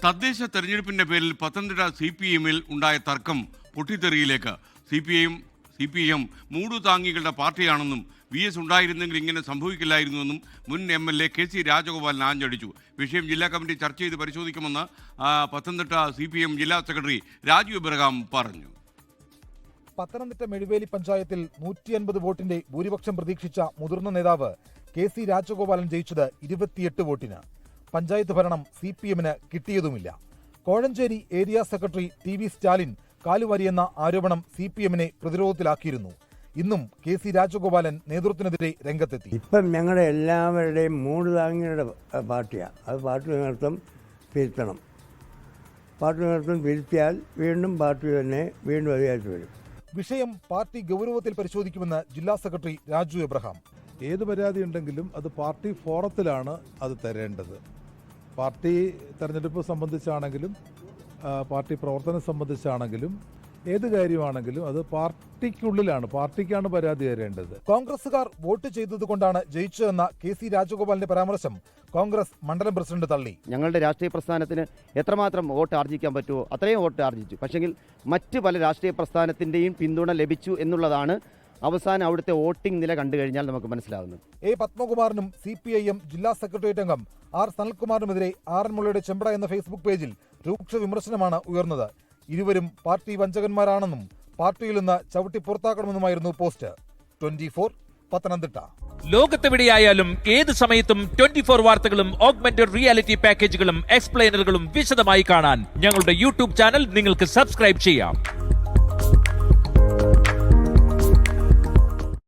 തദ്ദേശ തെരഞ്ഞെടുപ്പിന്റെ പേരിൽ പത്തനംതിട്ട CPM-ൽ ഉണ്ടായ തർക്കം പൊട്ടിത്തെറിയിലേക്ക്. CPM മൂടു താങ്ങികളുടെ പാർട്ടിയാണെന്നും VS ഉണ്ടായിരുന്നെങ്കിൽ ഇങ്ങനെ സംഭവിക്കില്ലായിരുന്നുവെന്നും മുൻ MLA KC രാജഗോപാലൻ ആഞ്ഞടിച്ചു. വിഷയം ജില്ലാ കമ്മിറ്റി ചർച്ച ചെയ്ത് പരിശോധിക്കുമെന്ന് പത്തനംതിട്ട CPM ജില്ലാ സെക്രട്ടറി രാജു എബ്രഹാം പറഞ്ഞു. പത്തനംതിട്ട മെഴുവേലി പഞ്ചായത്തിൽ 150 വോട്ടിന്റെ ഭൂരിപക്ഷം പ്രതീക്ഷിച്ച മുതിർന്ന നേതാവ് KC രാജഗോപാലൻ ജയിച്ചത് 28 വോട്ടിന്. പഞ്ചായത്ത് ഭരണം CPM-ന് കിട്ടിയതുമില്ല. Kozhencherry area secretary TV Stalin കാലുവാരിയെന്ന ആരോപണം CPM-നെ പ്രതിരോധത്തിലാക്കിയിരുന്നു. ഇന്നും KC രാജഗോപാലൻ നേതൃത്വത്തിനെതിരെ രംഗത്തെത്തി. ഇപ്പം ഞങ്ങളുടെ എല്ലാവരുടെയും മൂട് താങ്ങിയുടെ പാർട്ടിയാണ്. അത് പാർട്ടി നേതൃത്വം തിരുത്തണം. പാർട്ടി നേതൃത്വം തിരുത്തിയാൽ വീണ്ടും പാർട്ടി തന്നെ വീണ്ടും അധികാരത്തിൽ വരും. വിഷയം പാർട്ടി ഗൗരവത്തിൽ പരിശോധിക്കുമെന്ന് ജില്ലാ സെക്രട്ടറി രാജു എബ്രഹാം. ഏത് പരാതി ഉണ്ടെങ്കിലും അത് പാർട്ടി ഫോറത്തിലാണ് അത് തരേണ്ടത്. പാർട്ടി തെരഞ്ഞെടുപ്പ് സംബന്ധിച്ചാണെങ്കിലും പാർട്ടി പ്രവർത്തനം സംബന്ധിച്ചാണെങ്കിലും ഏത് കാര്യമാണെങ്കിലും അത് പാർട്ടിക്കുള്ളിലാണ്, പാർട്ടിക്കാണ് പരാതി തരേണ്ടത്. കോൺഗ്രസുകാർ വോട്ട് ചെയ്തതുകൊണ്ടാണ് ജയിച്ചതെന്ന KC രാജഗോപാലിന്റെ പരാമർശം കോൺഗ്രസ് മണ്ഡലം പ്രസിഡന്റ് തള്ളി. ഞങ്ങളുടെ രാഷ്ട്രീയ പ്രസ്ഥാനത്തിന് എത്രമാത്രം വോട്ട് ആർജിക്കാൻ പറ്റുമോ അത്രയും വോട്ട് ആർജിച്ചു. പക്ഷെങ്കിൽ മറ്റ് പല രാഷ്ട്രീയ പ്രസ്ഥാനത്തിൻ്റെയും പിന്തുണ ലഭിച്ചു എന്നുള്ളതാണ് അവസാനം അവിടുത്തെ വോട്ടിംഗ് നില കണ്ടു കഴിഞ്ഞാൽ നമുക്ക് മനസ്സിലാകുന്നത്. A പത്മകുമാറിനും CPIM ജില്ലാ സെക്രട്ടേറിയറ്റ് അംഗം R സനൽകുമാറിനുമെതിരെ ആറന്മുളയുടെ ചെമ്പട എന്ന ഫേസ്ബുക്ക് പേജിൽ രൂക്ഷ വിമർശനമാണ് ഉയർന്നത്. ഇരുവരും പാർട്ടി വഞ്ചകന്മാരാണെന്നും പാർട്ടിയിൽ നിന്ന് ചവിട്ടി പുറത്താക്കണമെന്നുമായിരുന്നു പോസ്റ്റ്. 24 പത്തനംതിട്ട. ലോകത്തെവിടെയായാലും ഏത് സമയത്തും 24 വാർത്തകളും ഓഗ്മെന്റഡ് റിയാലിറ്റി പാക്കേജുകളും എക്സ്പ്ലെയിനറുകളും വിശദമായി കാണാൻ ഞങ്ങളുടെ YouTube ചാനൽ നിങ്ങൾക്ക് സബ്സ്ക്രൈബ് ചെയ്യാം.